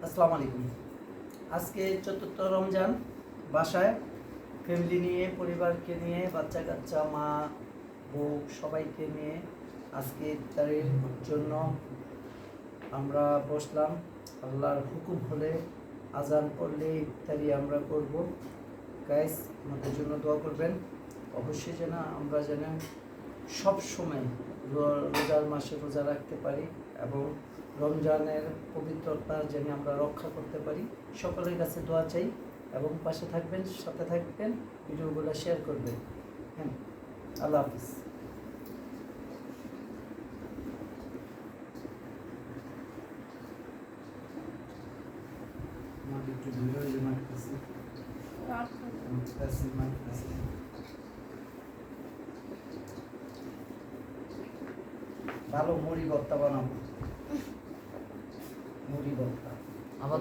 আসসালামু আলাইকুম। আজকে চতুর্থ রমজান, বাসায় ফ্যামিলি নিয়ে, পরিবারকে নিয়ে, বাচ্চা কাচ্চা, মা বউ সবাইকে নিয়ে আজকে ইফতারের জন্য আমরা বসলাম। আল্লাহর হুকুম হলে আজান পড়লে ইফতারি আমরা করব। গাইস, আমাদের জন্য দোয়া করবেন। অবশ্যই যেন আমরা সব সময় রোজার মাসে রোজা রাখতে পারি এবং রমজানের পবিত্রতা যেন আমরা রক্ষা করতে পারি। সকলের কাছে দোয়া চাই এবং পাশে থাকবেন, সাথে থাকবেন, ভিডিওগুলো শেয়ার করবেন। হ্যাঁ, আল্লাহ হাফিজ। ভালো মুড়ি ভর্তা বানাবো, মুড়ি ভর্তা আবার